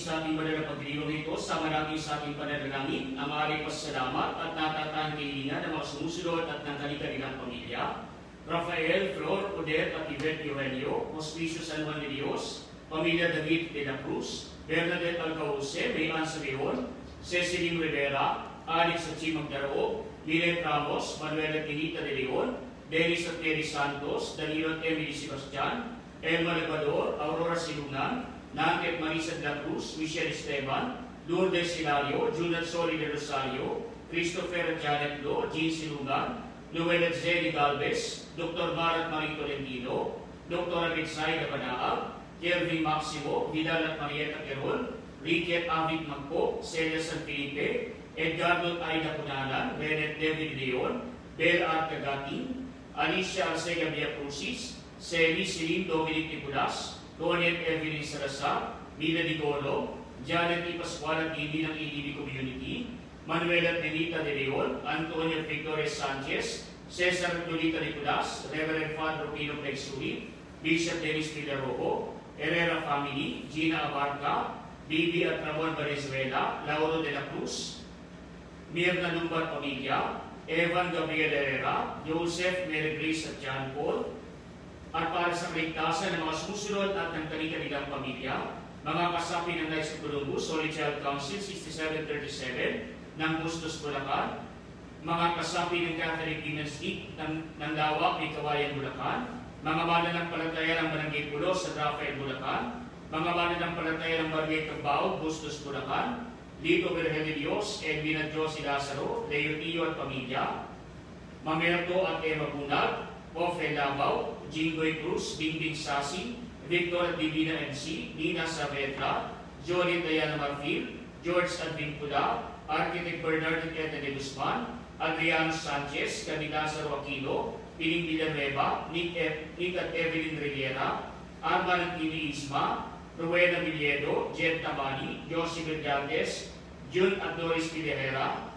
sa ating banal na pagdiriwang ito, sama natin sa ating pananalangin ang ating pasasalamat at natatang kailingan ng mga sumusunod at ng kanilang pamilya. Rafael, Flor, Odette at Yvette Eugenio, Hospicio San Juan de Dios, Pamilya David de la Cruz, Bernadette Alcauce, Mayan Sabion, Cecilie Rivera, Alex at Chimag Daroob, Lilet Ramos, Manuel at Tinita de Leon, Dennis at Terry Santos, Danilo at Emily Sebastian, Elma Labrador, Aurora Silungan, Nanket Marisa de la Cruz, Michelle Esteban, Lourdes Hilario, Junat Soli de Rosario, Christopher Janet Lo, Jean Silungan, Luelet Zeli Galvez, Dr. Marat Marie Tolentino, Dr. Alexay Dabanaag, Kelvin Maximo, Vidal at Marieta Querol, Ricky at Avid Magpo, Celia San Felipe, Edgardo at Aida Punalan, Renet David Leon, Bel Art Cagatin, Alicia Arcega Villacrucis, Celi Silim Dominic Nicolas, Tonet Evelyn Salazar, Mila Digolo, Janet E. Pascual at Hindi ng EDB Community, Manuel at Nenita de Leon, Antonio Victoria Sanchez, Cesar Dolita Nicolas, Reverend Father Pino Plexuri, Bishop Dennis Villarojo, Herrera Family, Gina Abarca, Bibi at Ramon Valenzuela, Lauro de la Cruz, Mirna Lumbar Pamilya, Evan Gabriel Herrera, Joseph Mary Grace at John Paul, at para sa kaligtasan ng mga susunod at ng kanilang pamilya, mga kasapi ng Knights of Columbus, Holy Child Council 6737 ng Bustos, Bulacan, mga kasapi ng Catholic Women's League ng Lawak, may Kawayan, Bulacan, mga mananampalataya ng Barangay Pulo sa Rafael, Bulacan, mga mananampalataya ng Barangay Cagbao, Bustos, Bulacan, Lito Virgen de Dios, Edwin at Josie Lazaro, Leo Tio at Pamilya, Mamerto at Emma Bunag, Ofe Davao, Jingoy Cruz, Bingbing Sasi, Victor Divina MC, Nina Saavedra, Jolie Diana Marfil, George Advincula, Architect Bernard Enrique de Guzman, Adriano Sanchez, Camilazaro Aquino, Piling Villanueva, Nick at Evelyn Rivera, Arman at Kimi Isma, Rowena Villedo, Jed Tamani, Josie Villaldes, Jun at Doris Villarera,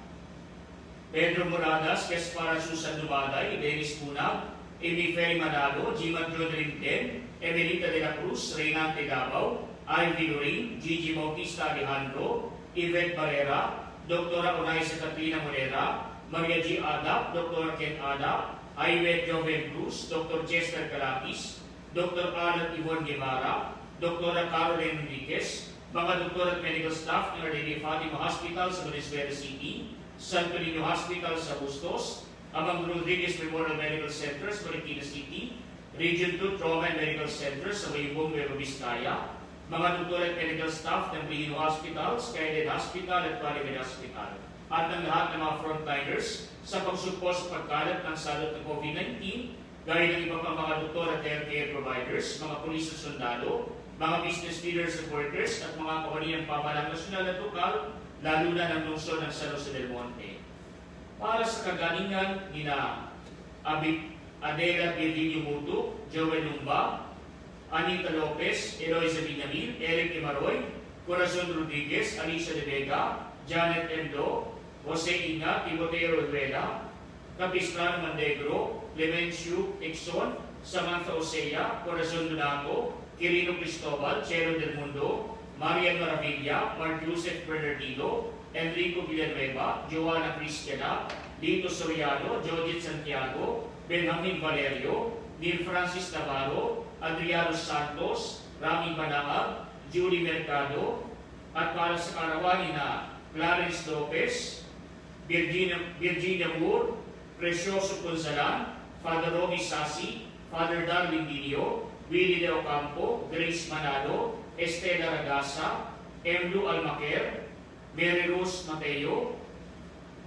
Pedro Moradas, Kespara Susan Dumaday, Dennis Punag, Amy Ferry Manalo, Jiman John Rinten, Emelita de la Cruz, Reynante Davao, Ivy Lorraine, Gigi Bautista Alejandro, Yvette Barrera, Dr. Onaisa Catrina Morera, Maria G. Adap, Dr. Ken Adap, Iwet Joven Cruz, Dr. Chester Calapis, Dr. Alan Ivon Guevara, Dr. Caroline Enriquez, mga doktor at medical staff ng Lady Fatima Hospital sa Valenzuela City, Santo Niño Hospital sa Bustos, Amang Rodriguez Memorial Medical Center sa Marikina City, Region 2 Trauma and Medical Center sa Mayubong, Nueva Vizcaya, mga doktor at medical staff ng Pilino Hospital, Skyline Hospital at Valley Hospital, at ng lahat ng mga frontliners sa pagsupos sa pagkalat ng salot ng COVID-19, gaya ng iba pang mga doktor at healthcare providers, mga pulis at sundalo, mga business leaders at workers, at mga kawaniang pamahalang nasyonal at lokal, lalo na ng lungsod ng San Jose del Monte. Para sa kagalingan nina Adela Virginio Mutu, Joel Lumba, Anita Lopez, Eloisa Binyamin, Eric Imaroy, Corazon Rodriguez, Alicia de Vega, Janet Endo, Jose Ina, Timoteo Rueda, Capistrano Mandegro, Clemencio Exon, Samantha Osea, Corazon Donato, Quirino Cristobal, Chero del Mundo, Marian Maravilla, Mark Joseph Bernardino, Enrico Villanueva, Joanna Cristiana, Lito Soriano, Jodit Santiago, Benjamin Valerio, Neil Francis Navarro, Adriano Santos, Rami Banaag, Julie Mercado, at para sa karawan na Clarence Lopez, Virginia Moore, Precioso Consalan, Father Romy Sasi, Father Darwin Dinio, Willie De Ocampo, Grace Manalo, Estela Ragasa, Emlu Almaquer, Mary Rose Mateo,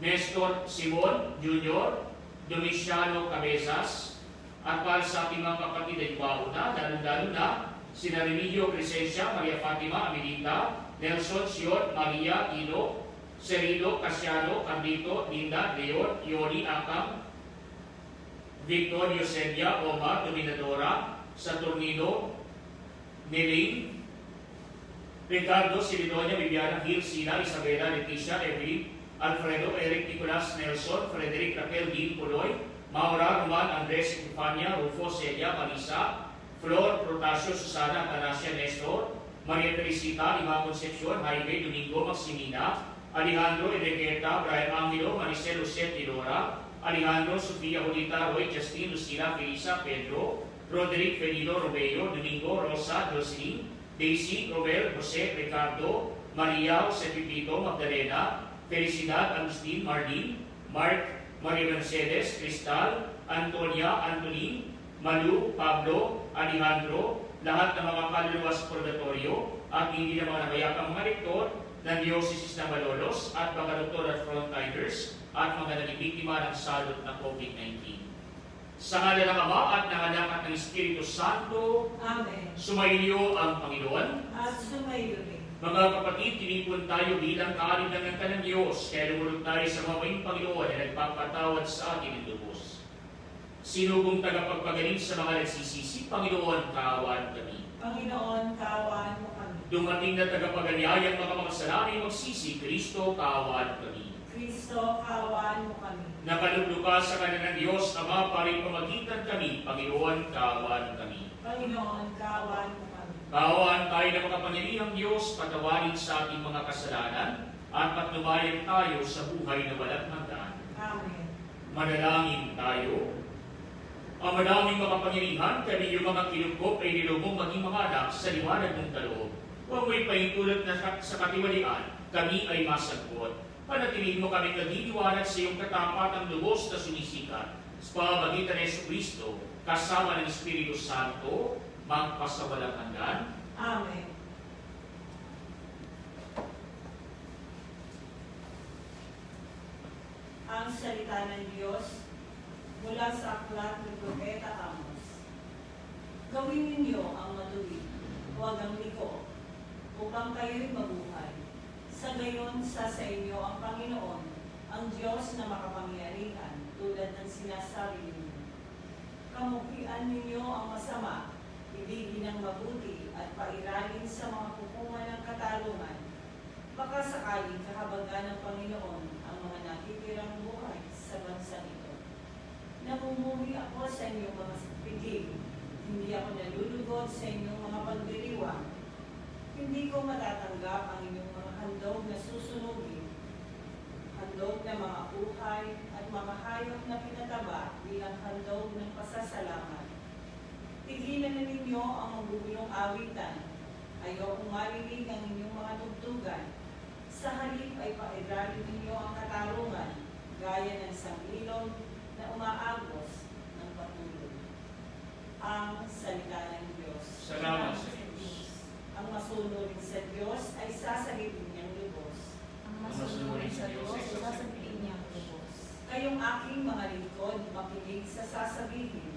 Nestor Simon Jr., Domiciano Cabezas, at para sa ating mga kapatid ay bauna, lalo na sina Remigio Crescencia, Maria Fatima Amelita, Nelson Siot, Maria Ino, Cerilo Casiano, Carlito, Linda, Leon, Yoli Akam, Victor Yoselia, Omar, Dominadora, Saturnino, Nelin, Ricardo, Silidonia, Viviana, Gil, Sina, Isabela, Leticia, Evelyn, Alfredo, Eric, Nicolas, Nelson, Frederick, Raquel, Dean, Puloy, Maura, Roman, Andres, Estefania, Rufo, Celia, Marisa, Flor, Protasio, Susana, Anasia, Nestor, Maria Teresita Lima Concepcion, Jaime Domingo Maximina, Alejandro Enriqueta, Brian Angelo, Maricel Lucet Ilora, Alejandro Sofia Julita, Roy Justin, Lucila Felisa Pedro, Roderick Felido Robeo, Domingo Rosa Jocelyn, Daisy Robel Jose Ricardo, Maria Jose Pipito Magdalena, Felicidad Agustin Marlene, Mark Maria Mercedes Cristal, Antonia Antonin, Malu Pablo Alejandro, lahat ng mga kaluluwa sa purgatorio at hindi na mga nabayakang mga rektor ng Diocese ng Malolos at mga doktor at frontliners at mga nagibiktima ng salot ng COVID-19. Sa ngala ng Ama at ng Anak at ng Espiritu Santo, Amen. sumainyo ang Panginoon. At sumayo rin. Mga kapatid, tinipon tayo bilang kaalinlangan ka ng Diyos, kaya lumulog tayo sa mamaing Panginoon na nagpapatawad sa atin ng lubos. Sinubong tagapagpagaling sa mga nagsisisi, Panginoon, kaawaan kami. Panginoon, kaawaan mo kami. Dumating na tagapaganyayang mga makasalanan magsisi, Kristo, kaawaan kami. Kristo, kaawaan mo kami. Nakalugluka sa kanan ng Diyos, Ama, para pamagitan kami, Panginoon, kaawaan kami. Panginoon, kaawaan mo kami. Kaawaan tayo ng makapangyarihang Diyos, patawarin sa ating mga kasalanan, at patnubayan tayo sa buhay na walang hanggan. Amen. Manalangin tayo. Ang maraming makapangyarihan, kami yung mga kinukop ay nilubong maging mga anak sa liwanag ng kaloob. Huwag mo'y pahintulot na sa katiwalian, kami ay masagot. Panatilihin mo kami nagdidiwanag sa iyong katapatang lubos na sumisikat sa pamamagitan ng Jesucristo, kasama ng Espiritu Santo, magpasawalang hanggan. Amen. Ang salita ng Diyos mula sa aklat ng Propeta Amos. Gawin ninyo ang matuwid, huwag ang liko, upang kayo'y mabuhay. Sa gayon, sa inyo ang Panginoon, ang Diyos na makapangyarihan, tulad ng sinasabi ninyo. Kamukian ninyo ang masama, ibigin ang mabuti, at pairalin sa mga pupungan ng katarungan. Baka sakaling kahabagan ng Panginoon ang mga natitirang buhay sa bansa ito. Namumuhi ako sa inyong mga piging, hindi ako nalulugod sa inyong mga pagdiriwang. Hindi ko matatanggap ang inyong mga handog na susunugin, handog na mga uhay at mga hayop na pinataba bilang handog ng pasasalamat. Tigilan na ninyo ang magugulong awitan. Ayokong marinig ang inyong mga tugtugan. Sa halip ay pairalin ninyo ang katarungan, gaya ng sangilog na umaagos ng patuloy. Ang salita ng Diyos. Salamat sa Diyos. Ang masunurin sa Diyos ay sasagipin niyang lubos. Ang masunurin sa Diyos ay sasabihin niya ang lubos. Kayong aking mga lingkod, makinig sa sasabihin.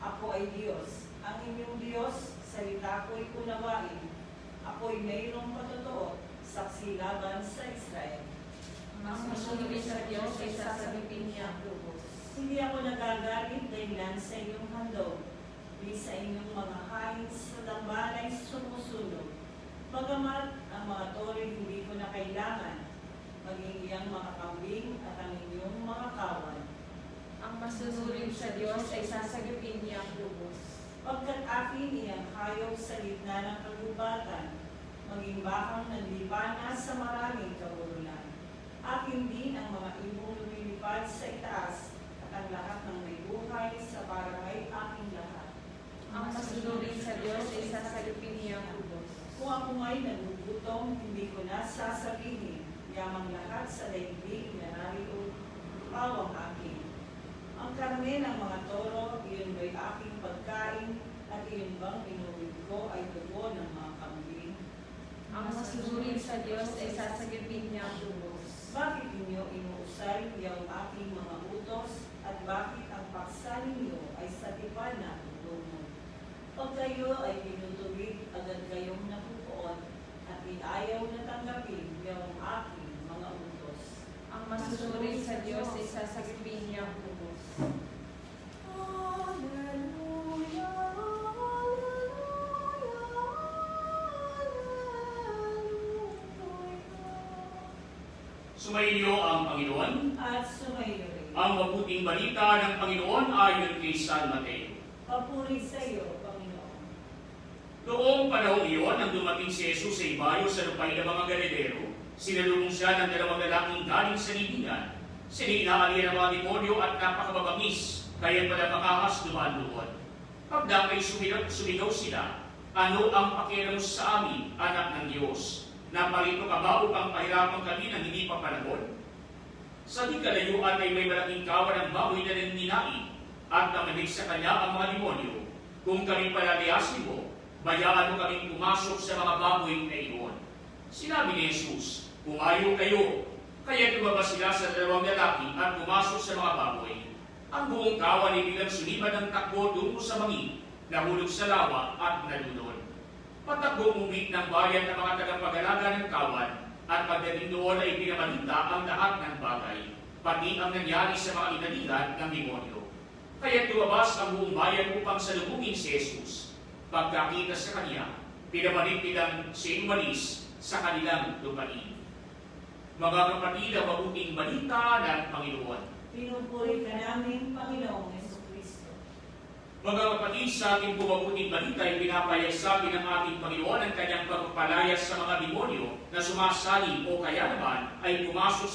Ako ay Diyos. Ang inyong Diyos, salita ko'y unawain. Ako'y mayroong patotoo, saksi laban sa Israel. Ang masunurin sa Diyos ay sasabihin niya ang lubos. Hindi ako nagagalit dahilan sa inyong handog, di sa inyong mga hain sa tambalay sumusunod. Bagamat ang mga tore hindi ko na kailangan, maging iyang mga kambing at ang inyong mga kawan. Ang masunurin sa Diyos ay sasabihin niya ang lubos. Pagkat akin iyang hayop sa gitna ng kagubatan, maging bakang nanlipana sa maraming kabululan. Akin din ang mga ibong lumilipad sa itaas, at ang lahat ng may buhay sa barangay aking lahat. Ang masunurin sa Diyos ay sasabihin niya ang lubos. Kung ako nga'y nagugutom, hindi ko na sasabihin, yamang lahat sa daigdig na narito, pawang akin. Ang karne ng mga toro, iyon ba'y aking pagkain, at iyon bang inuwid ko ay dugo ng mga kambing? Ang masunurin sa Diyos ay sasabihin niya ang lubos. Bakit inyo inuusay yung aking mga utos, at bakit ang paksa ninyo ay sa tipan na tulungan? Pag kayo ay pinutuwid, agad kayong napupuon, at iayaw na tanggapin yung aking mga utos. Ang masunurin sa Diyos ay sasabihin niya ang lubos. Hallelujah, hallelujah. Sumainyo ang Panginoon. At sumayo rin. Ang mabuting balita ng Panginoon ayon kay San Mateo. Papuri sa iyo, Panginoon. Noong panahong iyon, nang dumating si Jesus sa ibayo sa lupay ng mga Galileo, sinalubong siya ng dalawang lalaking galing sa libingan. Sila inaali ng mga demonyo at napakababangis, kaya pala makahas dumaan doon. Pagdakay sumigaw sila, "Ano ang pakialam mo sa amin, anak ng Diyos? Naparito ka ba upang pahirapan kami ng hindi pa panahon?" Sa di kalayuan ay may malaking kawan ng baboy na nanginain, at namanig sa kanya ang mga demonyo, "Kung kami palalayasin mo, bayaan mo kaming pumasok sa mga baboy na iyon." Sinabi ni Jesus, "Pumayo kayo." Kaya lumabas sila sa dalawang lalaki at pumasok sa mga baboy. Ang buong kawan ay biglang suliban ng takbo tungo sa mangin, nahulog sa lawa at nalunod. Patakbo umuwi ng bayan ng mga tagapag-alaga ng kawan, at pagdating doon ay pinabalita ang lahat ng bagay, pati ang nangyari sa mga inalihan ng demonyo. Kaya lumabas ang buong bayan upang salubungin si Jesus. Pagkakita sa kanya, pinabalik nilang siya umalis sa kanilang lupain. Mga kapatid, ang mabuting balita ng Panginoon. Pinupuri ka namin, Panginoong Jesucristo. Mga kapatid, sa ating mabuting balita ay pinapayag sa atin ng ating Panginoon ang kanyang pagpapalayas sa mga demonyo na sumasali o kaya naman ay pumasok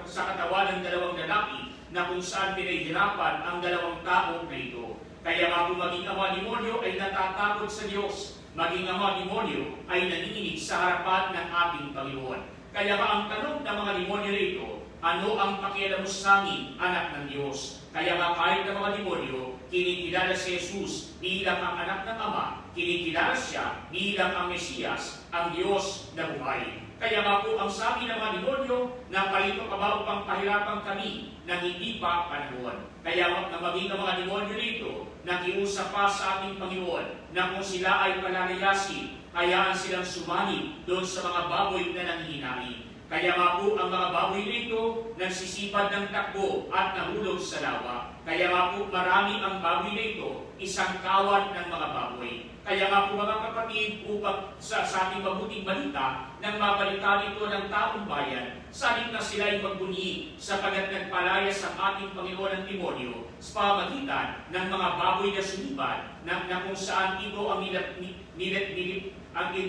sa katawan ng dalawang lalaki na kung saan pinahihirapan ang dalawang tao na ito. Kaya nga kung maging ang mga demonyo ay natatakot sa Diyos, maging ang mga demonyo ay nanginginig sa harapan ng ating Panginoon. Kaya nga ang tanong ng mga demonyo rito, "Ano ang pakialam mo sa amin, anak ng Diyos?" Kaya nga kahit ng mga demonyo, kinikilala si Jesus bilang ang anak ng Ama, kinikilala siya bilang ang Mesiyas, ang Diyos na buhay. Kaya nga po ang sabi ng mga demonyo, "Naparito ka ba upang pahirapan kami ng hindi pa panahon?" Kaya na maging ang mga demonyo rito, nakiusap pa sa ating Panginoon na kung sila ay palalayasin, hayaan silang sumani doon sa mga baboy na nanghihinain. Kaya nga po ang mga baboy rito nagsisipad ng takbo at nahulog sa lawa. Kaya nga po marami ang baboy rito, isang kawan ng mga baboy. Kaya nga po mga kapatid, upang sa ating mabuting balita, nang mabalitaan ito ng taong bayan, salit na sila ay magbunyi sapagat nagpalayas ang ating Panginoon ng demonyo sa pamamagitan ng mga baboy na sumibad na kung saan ito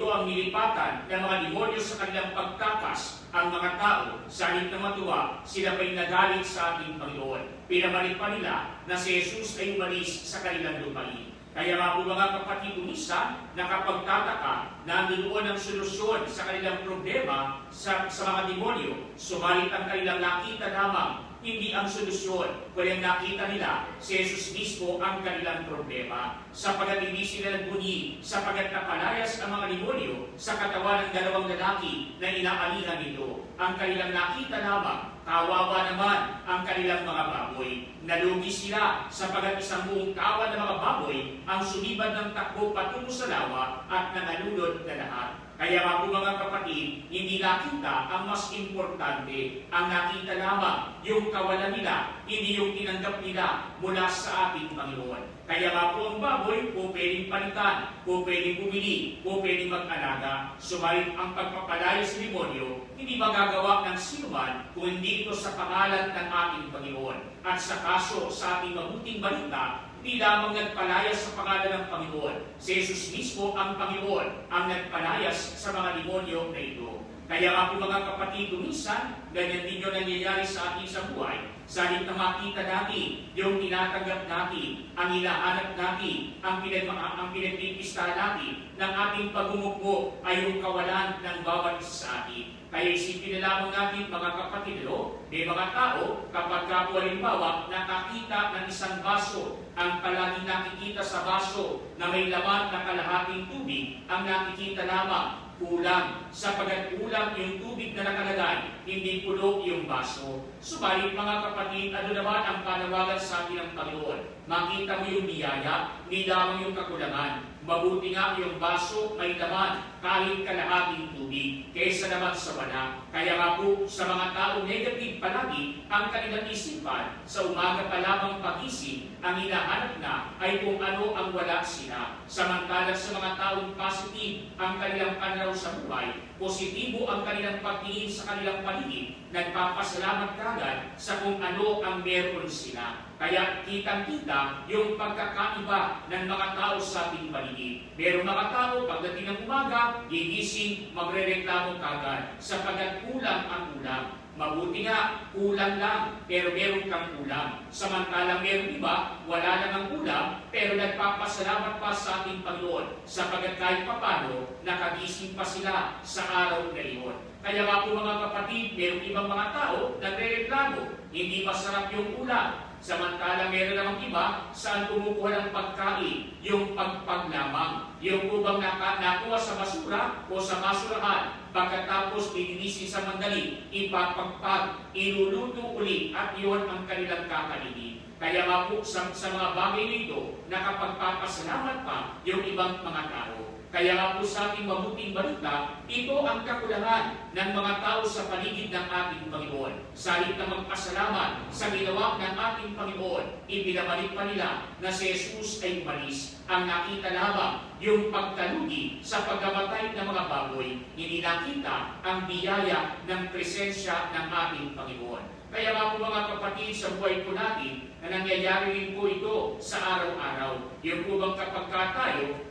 ang nilipatan ng mga demonyo sa kanilang pagtakas ang mga tao. Salit na matuwa, sila pa'y nagalit sa ating Panginoon. Pinabalik pa nila na si Jesus ay umalis sa kanilang lupain. Kaya nga po mga kapatid, minsan nakapagtataka na doon ang solusyon sa kanilang problema sa mga demonyo, sumalit ang kanilang nakita lamang, hindi ang solusyon. Kaya nakita nila, si Jesus mismo ang kanilang problema. Sapagat hindi sila nagbunyi, sapagat napalayas ang mga demonyo sa katawan ng dalawang lalaki na inaalihan nito. Ang kanilang nakita lamang, kawawa naman ang kanilang mga baboy. Nalugi sila sapagat isang buong kawan ng mga baboy ang sumibad ng takbo patungo sa lawa at nanalunod na lahat. Kaya nga po mga kapatid, hindi nakita ang mas importante. Ang nakita lamang yung kawalan nila, hindi yung tinanggap nila mula sa ating Panginoon. Kaya nga po ang baboy, po pwedeng palitan, po pwedeng bumili, po pwedeng mag-alaga. Sumalit ang pagpapalaya sa demonyo, hindi magagawa ng sinuman kung hindi ito sa pangalan ng ating Panginoon. At sa kaso sa ating mabuting balita, hindi lamang nagpalayas sa pangalan ng Panginoon. Si Jesus mismo ang Panginoon ang nagpalayas sa mga demonyo na ito. Kaya nga po mga kapatid, minsan, ganyan din yung nangyayari sa ating sa buhay. Salit na makita natin yung tinatanggap natin, ang hinahanap natin, ang pinagpipista natin ng ating pagmumukbo ay yung kawalan ng bawat isa sa atin. Kaya isipin na lamang natin mga kapatid, may mga tao kapag halimbawa nakakita ng isang baso, ang palaging nakikita sa baso na may laman na kalahating tubig, ang nakikita lamang kulang, sapagat kulang yung tubig na nakalagay, hindi pulo yung baso. Subalit mga kapatid, ano naman ang panawagan sa atin ng Panginoon? Makita mo yung biyaya, hindi lamang yung kakulangan. Mabuti nga yung baso may laman kahit kalahating tubig, kaysa naman sa wala. Kaya nga po sa mga taong negative palagi, ang kanilang isipan sa umaga pa lamang pagising ang hinahanap na ay kung ano ang wala sila. Samantalang sa mga taong positive ang kanilang pananaw sa buhay, positibo ang kanilang pagtingin sa kanilang paligid, nagpapasalamat kagad sa kung ano ang meron sila. Kaya kitang-kita yung pagkakaiba ng mga tao sa ating paligid. Merong mga tao, pagdating ng umaga, gigising, magrereklamo kagad sapagkat kulang ang ulam. Mabuti nga, kulang lang, pero meron kang ulam. Samantalang meron iba, wala lang ang ulam, pero nagpapasalamat pa sa ating Panginoon, sapagkat kahit papano, nakagising pa sila sa araw na iyon. Kaya nga po mga kapatid, meron ibang mga tao nagre-reklamo, hindi masarap yung ulam. Samantalang meron namang iba saan kumukuha ng pagkain, yung pagpaglamang. Yung ubang nakuha sa basura o sa basurahan, pagkatapos lilinisin sa mandali, ipapagpag, iluluto uli at iyon ang kanilang kakainin. Kaya nga po sa mga bagay nito, nakapagpapasalamat pa yung ibang mga tao. Kaya nga po sa ating mabuting balita, ito ang kakulangan ng mga tao sa paligid ng ating Panginoon. Sa halip na magpasalamat sa ginawa ng ating Panginoon, ibinabalik pa nila na si Jesus ay umalis. Ang nakita lamang yung pagkalugi sa pagkamatay ng mga baboy, hindi nakita ang biyaya ng presensya ng ating Panginoon. Kaya nga po mga kapatid, sa buhay po natin, na nangyayari rin po ito sa araw-araw. Yung po bang kapag tayo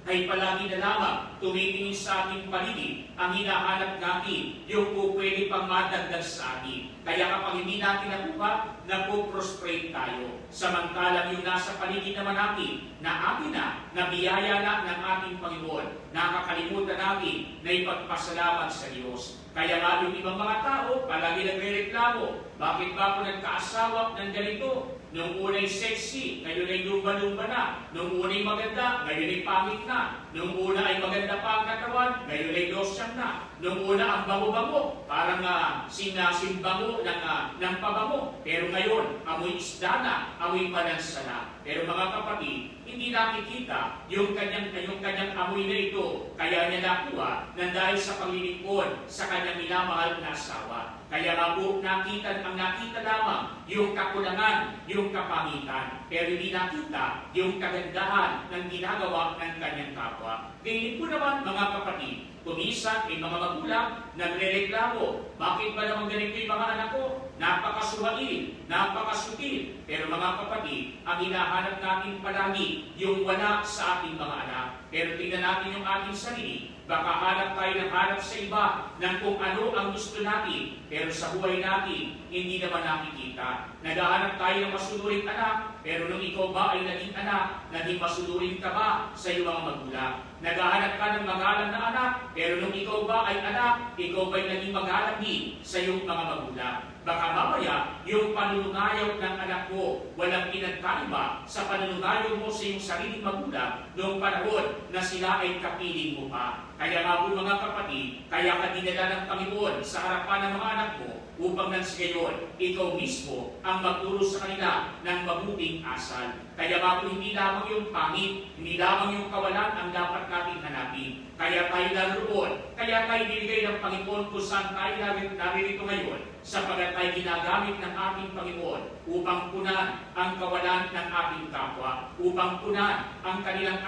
ay palagi na lamang tumitingin sa ating paligid, ang hinahanap natin yung po pwede pang madagdag sa atin. Kaya kapag hindi natin nakuha, napo-prostrate tayo. Samantalang yung nasa paligid naman natin, na atin na biyaya na ng ating Panginoon, nakakalimutan natin na ipagpasalamat sa Diyos. Kaya nga yung ibang mga tao, palagi nagre-reklamo, bakit ba ako nagkaasawa ng ganito? Nung una'y sexy, ngayon ay lumba-lumba na. Nung una'y maganda, ngayon ay pangit na. Nung una ay maganda pa ang katawan, ngayon ay losyang na. Nung una ang bango-bango, parang sinbango ng pabango. Pero ngayon, amoy isda na, amoy panansa na. Pero mga kapatid, hindi nakikita yung kanyang amoy na ito. Kaya niya nakuha na dahil sa paglilingkod sa kanyang minamahal na asawa. Kaya nga po, nakita lamang yung kakulangan, yung kapangitan. Pero hindi nakita yung kagandahan ng ginagawa ng kanyang kapwa. Ganyan po naman mga kapatid, kuminsan may mga magulang nagre-reklamo. Bakit ba naman ganito yung mga anak ko? Napakasuwain, napakasutil. Pero mga kapatid, ang hinahanap natin palagi yung wala sa ating mga anak. Pero tingnan natin yung ating sarili. Baka hanap tayo ng hanap sa iba ng kung ano ang gusto natin. Pero sa buhay natin, hindi naman nakikita. Naghahanap tayo ng masunuring anak, pero nung ikaw ba ay naging anak, naging masunuring ka ba sa iyong mga magulang? Naghahanap ka ng magalang na anak, pero nung ikaw ba ay anak, ikaw ba ay naging magalang din sa iyong mga magulang? Baka mamaya, yung panunungayaw ng anak mo, walang pinagkaiba sa panunungayaw mo sa iyong sariling magulang noong panahon na sila ay kapiling mo pa. Kaya nga po mga kapatid, kaya ka dinala ng Panginoon sa harapan ng mga anak mo upang nang sa gayon, ikaw mismo ang magturo sa kanila ng mabuting asal. Kaya nga po hindi lamang yung pangit, hindi lamang yung kawalan ang dapat natin hanapin. Kaya tayo naroon, kaya tayo binigay ng Panginoon kung saan tayo naririto ngayon, sapagat tayo ginagamit ng ating Panginoon upang punan ang kawalan ng ating kapwa, upang punan ang kanilang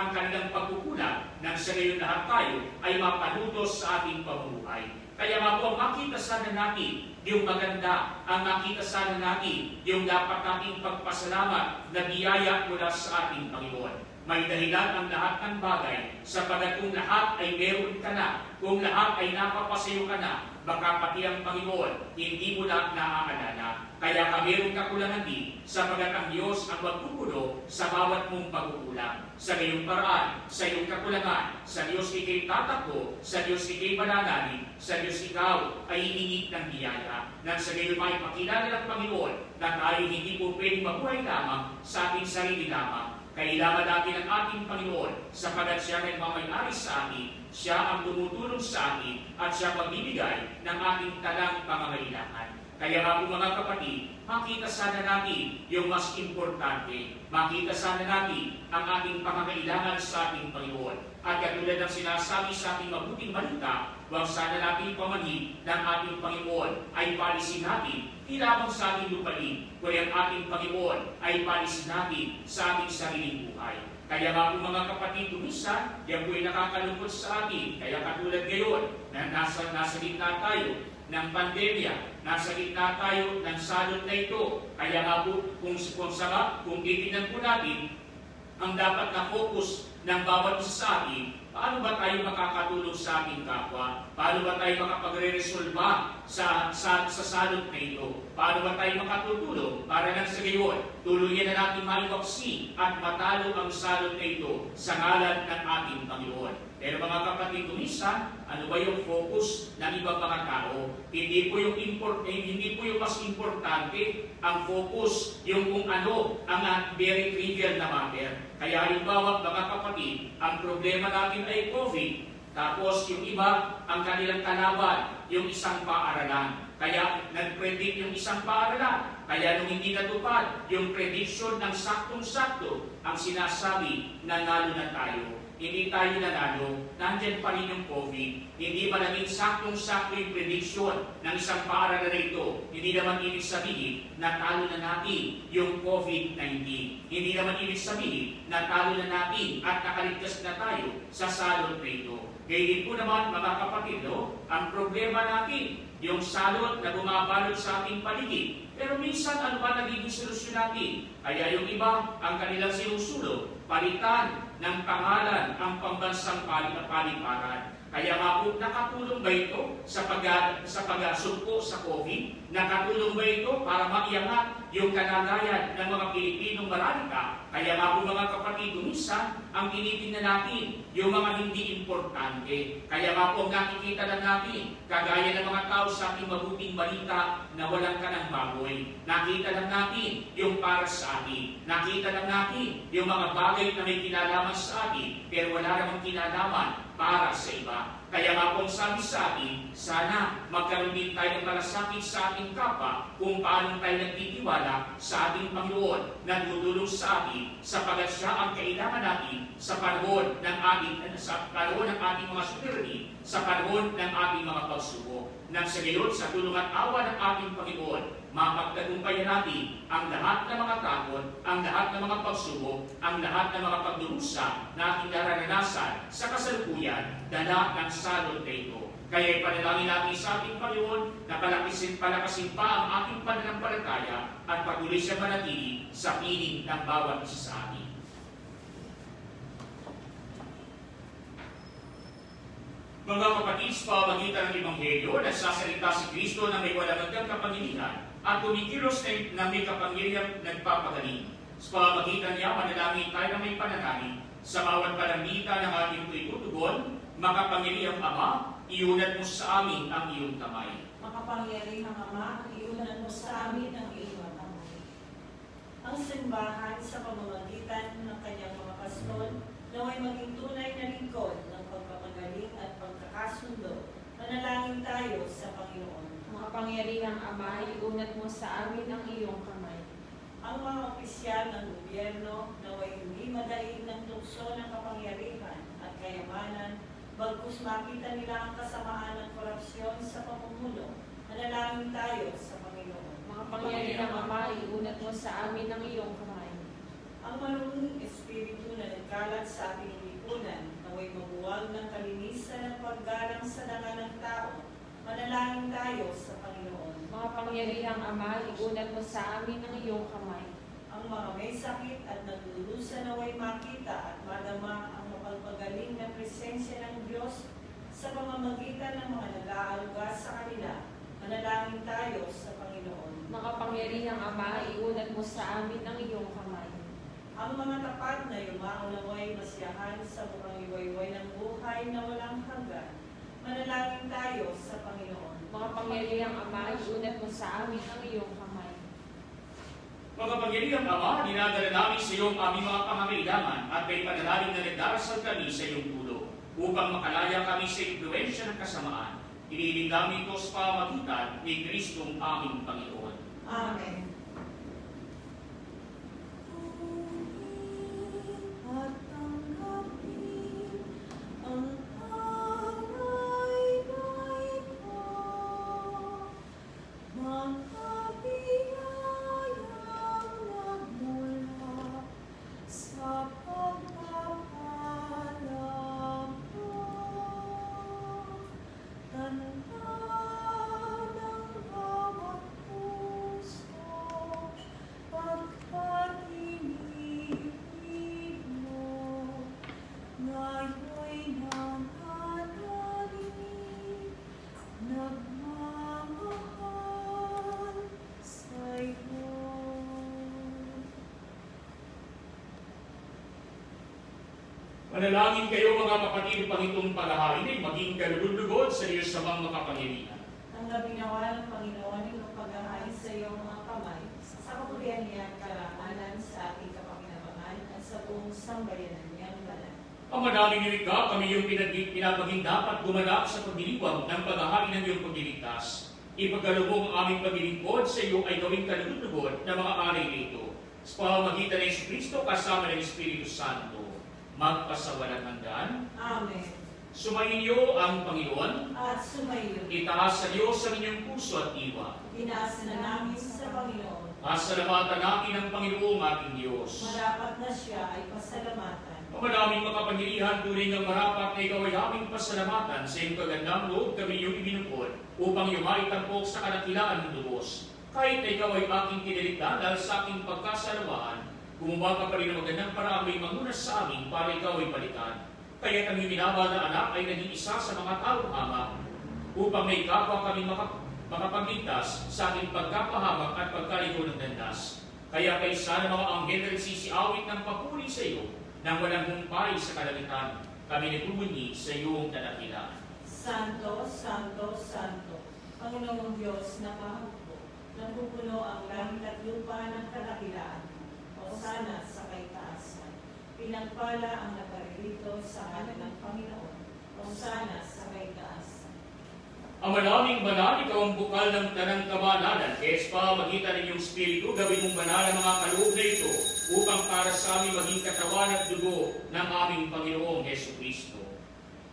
pagkukulang, nang sa gayon lahat tayo ay mapanutos sa ating pamumuhay. Kaya nga po, makita sana natin yung maganda, ang makita sana natin yung dapat nating pagpasalamat na biyaya mula sa ating Panginoon. May dahilan ang lahat ng bagay, sapagat kung lahat ay meron ka na, kung lahat ay napapasayo ka na, baka pati ang Panginoon, hindi mo na naaalala. Kaya ka meron kakulangan din, sapagat ang Diyos ang magpupuno sa bawat mong pagkukulang. Sa iyong paraan, sa iyong kakulangan, sa Diyos ikay tatakbo, sa Diyos ikay mananalig, sa Diyos ikaw ay hihingi ng biyaya. Nang sa gayon may pakilala ng Panginoon na tayo hindi po pwedeng mabuhay lamang sa ating sarili lamang. Kailangan natin ang ating Panginoon sapagat siya ay mamayari sa atin, siya ang tumutulong sa atin at siya magbibigay ng ating talang pangangailangan. Kaya nga po mga kapatid, makita sana natin yung mas importante. Makita sana natin ang ating pangangailangan sa ating Panginoon. At katulad ng sinasabi sa ating mabuting balita, huwag sana natin pamanhin ng ating Panginoon ay palisin natin di lamang sa ating lupain, kundi ang ating Panginoon ay panis natin sa ating sariling buhay. Kaya nga po mga kapatid, minsan, yan po ay nakakalungkot sa atin. Kaya katulad ngayon, na nasa gitna tayo ng pandemya, nasa gitna tayo ng salot na ito. Kaya nga po, kung titignan po natin, ang dapat na focus ng bawat isa sa atin, paano ba tayo makakatulong sa ating kapwa? Paano ba tayo makapagre-resolba sa salot na ito? Paano ba tayo makatutulong para nang sa gayon, tuluyan na natin maiwaksi at matalo ang salot na ito sa ngalan ng ating Panginoon. Pero mga kapatid, minsan, ano ba yung focus ng ibang mga tao? Hindi po yung mas importante ang focus, yung kung ano ang very trivial na matter. Kaya halimbawa, mga kapatid, ang problema natin ay COVID, tapos yung iba, ang kanilang kalaban, yung isang paaralan. Kaya nag-predict yung isang paaralan. Kaya nung hindi natupad, yung prediction ng saktong-sakto, ang sinasabi na nalo na tayo. Hindi tayo nanalo, nandyan pa rin yung COVID. Hindi ba naging saktong-sakto yung prediction ng isang paaralan na ito? Hindi naman ibig sabihin na talo na natin yung COVID-19. Hindi naman ibig sabihin na talo na natin at nakaligtas na tayo sa salot na ito. Gayun po naman mga kapatid, ang problema natin, yung salot na bumabalot sa ating paligid. Pero minsan ano ba nagiging solusyon natin? Kaya yung iba, ang kanilang sinusulong, palitan ng pangalan ang pambansang paliparan. Kaya nga po, nakatulong ba ito sa pag-asumpo sa COVID? Nakatulong ba ito para maiangat yung kalagayan ng mga Pilipinong maralita? Kaya nga po mga kapatid, minsan, ang tinitingnan natin, yung mga hindi importante. Kaya nga po, nakikita lang natin, kagaya ng mga tao sa ating mabuting balita na walang kanang baboy. Nakita lang natin yung para sa atin. Nakita lang natin yung mga bagay na may kinalaman sa atin, pero wala namang kinalaman para sa iba. Kaya nga kung sabi sa atin, sana magkaroon din tayo ng malasakit sa ating kapwa kung paano tayo nagtitiwala sa ating Panginoon na tutulong sa atin sapagat siya ang kailangan natin sa panahon ng ating mga suliranin, sa panahon ng ating mga pagsubok. Nang sa gayon, sa tulong at awa ng ating Panginoon, mapagtagumpayan natin ang lahat ng mga takot, ang lahat ng mga pagsubok, ang lahat ng mga pagdurusa na ating nararanasan sa kasalukuyan, dala ng salot na ito. Kaya ipanalangin natin sa ating Panginoon na palakasin pa ang ating pananampalataya at patuloy siya manatili sa piling ng bawat isa sa atin. Mga kapatid, sa pamamagitan ng Ebanghelyo, nagsasalita si Kristo na may walang hanggang kapangyarihan at kumikilos na may kapangyarihang nagpapagaling. Sa pamamagitan niya, manalangin tayo na may pananalig sa bawat palamita ng ating tutugon, makapangyarihang Ama, iunat mo sa amin ang iyong kamay. Makapangyarihang Ama, iunat mo sa amin ang iyong kamay. Ang simbahan sa pamamagitan ng kanyang mga pastol, naway maging tunay na lingkod ng pagpapagaling at pagkakasundo. Manalangin tayo sa Panginoon. Makapangyarihang Ama, iunat mo sa amin ang iyong kamay. Ang mga opisyal ng gobyerno naway hindi madaig ng tukso ng kapangyarihan at kayamanan, bagkus makita nila ang kasamaan ng korupsyon sa pamumuno. Manalangin tayo sa Panginoon. Makapangyarihang Ama, iunat mo sa amin ang iyong kamay. Ang marunong espiritu na nagkalat sa ating lipunan, naway mabuwag ng kalinisan at paggalang sa danga ng tao. Manalangin tayo sa Panginoon. Makapangyarihang Ama, iunat mo sa amin ang iyong kamay. Ang mga may sakit at nagdurusa naway makita at madama ang mapagpagaling na presensya ng Diyos sa pamamagitan ng mga nag-aaruga sa kanila. Manalangin tayo sa Panginoon. Makapangyarihang Ama, iunat mo sa amin ang iyong kamay. Ang mga tapat na yumao naway masiyahan sa bukang iwayway ng buhay na walang hanggan. Manalangin tayo sa Panginoon. Makapangyarihang Ama, iunat mo sa amin ang iyong kamay. Makapangyarihang Ama, dinadala namin sa iyo ang aming mga pangangailangan at may panalangin na nagdarasal kami sa iyong tulong upang makalaya kami sa impluensya ng kasamaan. Iniling namin ito sa pamamagitan ni Kristong aming Panginoon. Amen. At tanggapin ang alay-alay ko, Manalangin kayo mga kapatid upang itong paghahain ay maging kalugod-lugod sa Diyos sa mga makapangyarihan. Tanggapin nawa ng Panginoon yung paghahain sa iyong mga kamay, sa kapurihan niya at karangalan sa ating kapakinabangan at sa buong sambayanan niyang banal. Ang madaming nilikha, kami yung pinapaging dapat gumanap sa pagdiriwang ng paghahain ng iyong pagliligtas. Ipagkalubong ang aming paglilingkod sa iyo ay gawing kalugod-lugod na mga ari nito. Sa pamamagitan ng Kristo kasama ng Espiritu Santo, magpasawalang hanggan. Amen. Sumainyo ang Panginoon. At sumayo, Itaas sa Diyos ang inyong puso at diwa. tinaas na namin sa Panginoon. Pasalamatan natin ang Panginoong ating Diyos. Marapat na siya ay pasalamatan. Ang madaming makapangyarihan tunay ng marapat na ikaw ay aming pasalamatan sa iyong kagandang loob kami iyong ibinukod upang iyong tampok sa kadakilaan ng lubos. Kahit na ikaw ay aking kiniligtan dahil sa aking pagkasalawaan, gumawa ka pa rin ng magandang paraan may mangunas sa amin para ikaw ay balikan. Kaya ang iyong minamahal na anak ay naging isa sa mga taong hamak upang may kapwa kami makapagligtas sa aking pagkapahamak at pagkaligo ng dandas. Kaya kaysa ng mga anghel na nagsisiawit ng papuri sa iyo nang walang humpay sa kalangitan, kami nagbubunyi sa iyong kadakilaan. Santo, Santo, Santo, Panginoong Diyos na mahukbo, napupuno ang langit at lupa ng kadakilaan. Hosana sa kaitaasan. Pinagpala ang naparirito sa ngalan ng Panginoon. Hosana sa kaitaasan. Ang malaming banal, ikaw ang bukal ng tanang kabanalan, kaya sa pamagitan ng iyong Espiritu, gawin mong banal ang mga kaloob na ito, upang para sa amin maging katawan at dugo ng aming Panginoong Heso Kristo.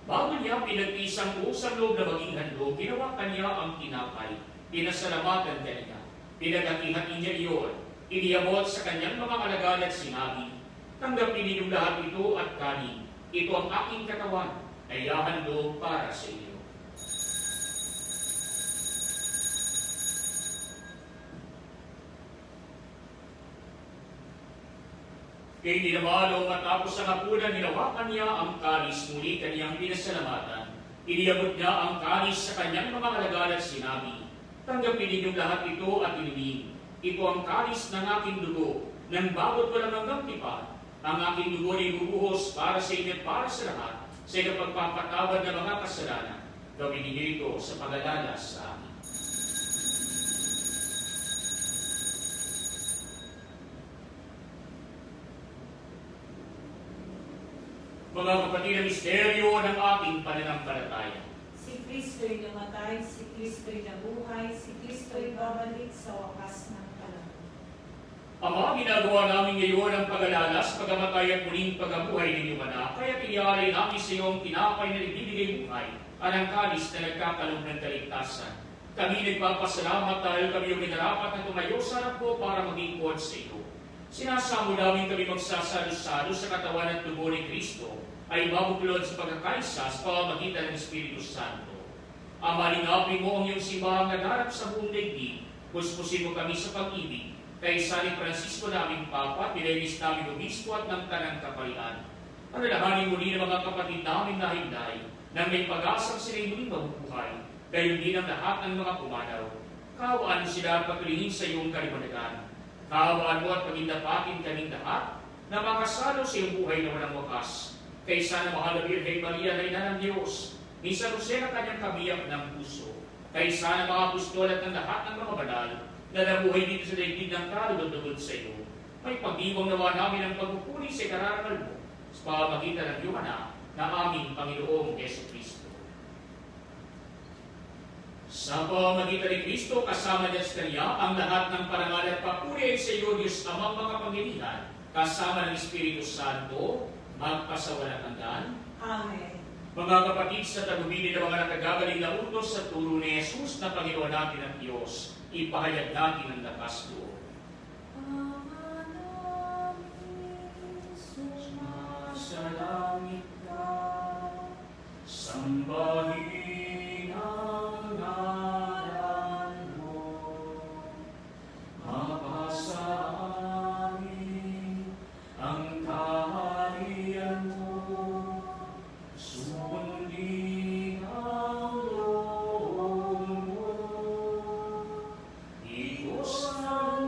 Bago niya pinagpisang usang loob na maging handog, ginawa kanya ang tinapay, pinasalamatan kanya, pinaghatiin niya iyon, iniabot sa kanyang mga alagad at sinabi, tanggapin ninyong lahat ito at kanin, ito ang aking katawan, ay hahandog para sa iyo. Kaya dinamalo matapos ang hapunan, hinawakan niya ang kanis, muli kaniyang pinasalamatan. Iniabot niya ang kanis sa kanyang mga alagad at sinabi, tanggapin ninyong lahat ito at inimin. Ito ang kanis ng aking dugo, ng bagot walang hanggang tipan. Ang aking dugo ay bubuhos para sa inyo at para sa lahat, sa pagpapatawad ng mga kasalanan. Gawin ninyo ito sa pag-alala sa amin. Mga kapatid, ang misteryo ng ating pananampalataya. Si Kristo'y namatay, si Kristo'y nabuhay, si Kristo'y babalik sa wakas ng panahon. Ama, ginagawa namin ngayon ang pag-alala sa pagkamatay at muling pagkabuhay ninyo anak, kaya piniyari namin sa iyo ang tinapay na nagbibigay buhay at ang kalis na nagkakalong ng kaligtasan. Kami nagpapasalamat dahil kami yung minarapat na tumayo sa harap ko para maging kuwan sa iyo. Sinasamo namin kami magsasalo-salo sa katawan at dugo ni Kristo ay mabuklod sa pagkakaisa sa pamamagitan ng Espiritu Santo. Ama, lingapin mo ang iyong simbahang nagarap sa buong daigdig, puspusin mo kami sa pag-ibig, kay San Francisco naming Papa, Pilenis naming Obispo at ng Tanang Kapalian. Panalahanin muli ng mga kapatid namin na hinday, na may pag-asang sila'y muling mabubuhay, gayon din ang lahat ng mga pumanaw. Kaawaan sila at pagpilingin sa iyong kaliwanagan. Kaawaan mo at pagindapatin kaming lahat na makasalo sa iyong buhay na walang wakas. Kaysa na mahal na Birhen Maria na ina ng Diyos, ni San Jose na kanyang kabiyak ng puso. Kaysa na mga apostol at ng lahat ng mga banal na nabuhay dito sa daigdig ng kalugod-lugod sa iyo. May pag-iwang nawa namin ang pagpupuli sa kararangal mo sa pamamagitan ng iyong anak na aming Panginoong Yesu Kristo. Sa pamamagitan ni Kristo, kasama niya sa Kanya, ang lahat ng parangal at papuri ay sa iyo, Diyos Amang makapangyarihan, kasama ng Espiritu Santo, magpasawalang hanggan. Amen. Mga kapatid, sa tagubili ng mga nakagagaling na utos sa turo ni Jesus na Panginoon natin ang Diyos, ipahayag natin ang lakas loob. Sa langit ka, sambahin ang ngalan mo, mapasa amin ang kaharian mo, sundin ang loob mo, igos ng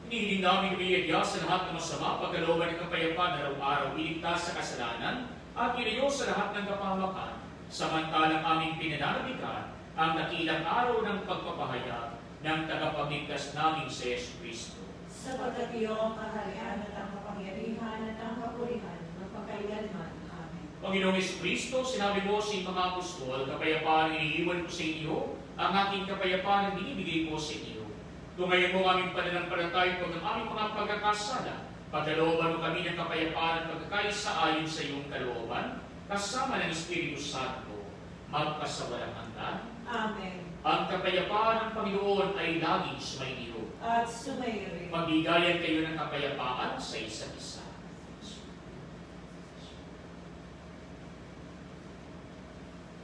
Hinihiling namin umiyadya sa lahat ng masama, pagkalooban ng kapayapaan araw-araw, iligtas sa kasalanan, at iniyo sa lahat ng kapahamakan, samantalang aming pinananabikan ang dakilang araw ng pagpapahayag ng tagapagligtas namin sa Yesu Kristo. Sapagkat iyo ang kaharian at ang kapangyarihan at ang kapurihan magpakailanman. Amen. Panginoong Yesu Kristo, sinabi mo sa mga apostol, kapayapaan ang iniiwan ko sa inyo, ang aking kapayapaan ang binibigay ko sa inyo. Tungayin mo aming pananampalataya pag ang aming mga pagkakasala, pagkalooban mo kami ng kapayapaan at pagkakaisa ayon sa iyong kalooban, kasama ng Espiritu Santo, magpasawalang hanggan. Amen. Ang kapayapaan ng Panginoon ay laging sumainyo. At sumayo rin. Magbigayan kayo ng kapayapaan sa isa't isa.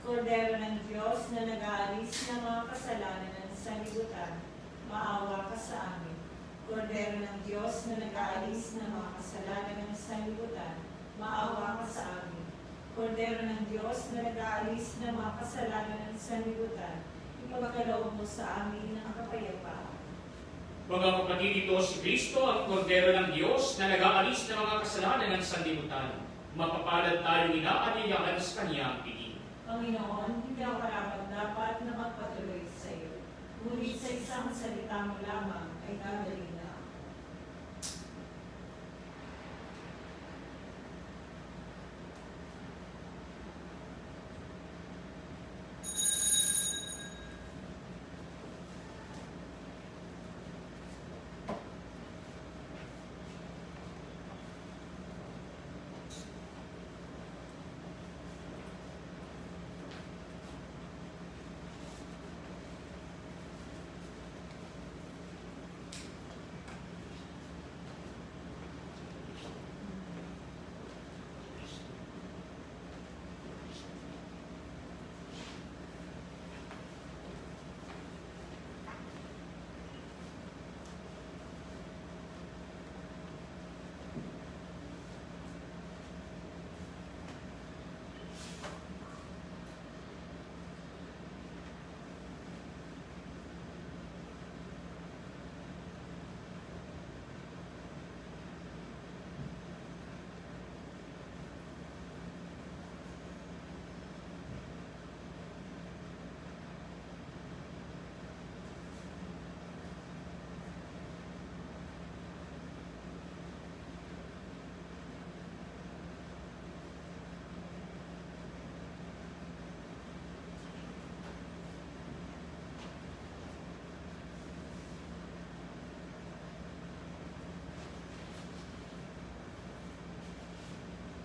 Kordero ng Diyos na nag-aalis ng mga kasalanan ng sanlibutan, maawa ka sa amin. Kordero ng Diyos na nag-aalis ng mga kasalanan ng sanlibutan, maawa ka sa amin. Kordero ng Diyos na nag-aalis ng mga kasalanan ng sanlibutan, ipagkaloob mo sa amin ang kapayapaan. Mga kapatid, ito si Kristo, ang Kordero ng Diyos na nag-aalis ng mga kasalanan ng sanlibutan. Mapapalad tayo inaanyayahan sa Kanyang piling. Panginoon, hindi ako karapat-dapat na magpatuloy sa iyo. Ngunit sa isang salita mo lamang ay gagaling na ako.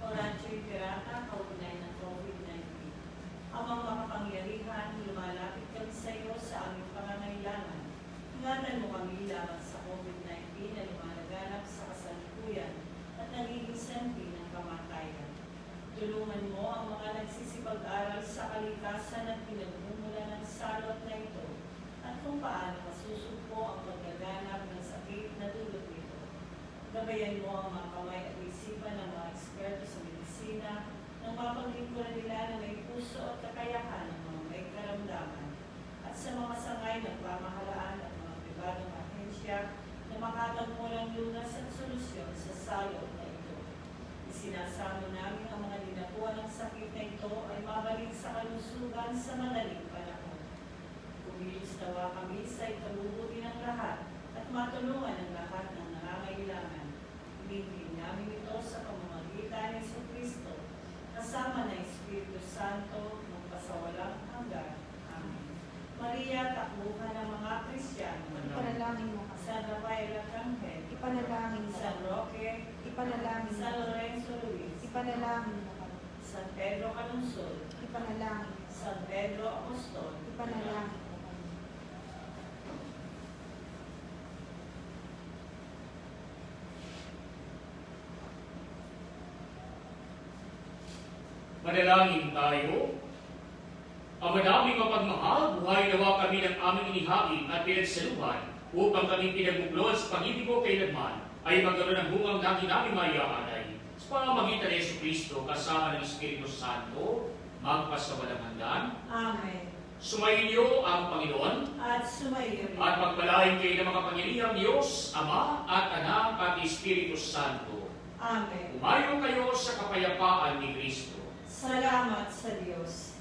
Orangery Pirata, kaugnay ng COVID-19. Amang makapangyarihan, lumalapit kami sa iyo sa aming pangangailangan. Ingatan mo kami laban sa COVID-19 na lumalaganap sa kasalukuyan at nagiging sanhi ng kamatayan. Tulungan mo ang mga nagsisipag-aral sa kalikasan at pinagmumula ng salot na ito at kung paano masusugpo ang paglaganap ng sakit na dulot nito. Gabayan mo ang mga kamay at isipan ng mga eksperto sa medisina nang mapaglingkuran nila na may puso at kakayahan ng mga may karamdaman at sa mga sangay ng pamahalaan at mga pribadong ahensya na makatagpo ng lunas at solusyon sa salot na ito. Isinasamo namin ang mga dinapuan ng sakit na ito ay mabalik sa kalusugan sa madaling panahon. Kumilos nawa kami sa ikabubuti ng lahat at matulungan ang lahat ng nangangailangan. Ibigin namin ito sa pamamagitan ni Yesu Kristo, kasama ng Espiritu Santo, magpasawalang hanggan. Amen. Maria, takbuhan ng mga Kristyano. Ipanalangin mo kami. San Rafael Arcangel. Ipanalangin mo San kami. Roque. Ipanalangin mo San kami. Lorenzo Luis. Ipanalangin mo kami. San Pedro Calungsod. Ipanalangin mo. San Pedro Apostol. Ipanalangin mo kami. Manalangin tayo. Ang madaming mapagmahal, buhay nawa kami ng aming inihain at pinagsaluhan upang kami pinagbuklod sa pag-ibig mo kailanman ay magkaroon ng bungang lagi namin maiaalay. Sa pamamagitan ni Yesu Kristo kasama ng Espiritu Santo, magpasawalang hanggan. Amen. Sumainyo ang Panginoon at sumayo rin. at pagpalain kayo ng makapangyarihang Diyos, Ama at Anak at Espiritu Santo. Amen. Umayo kayo sa kapayapaan ni Kristo. Salamat sa Diyos.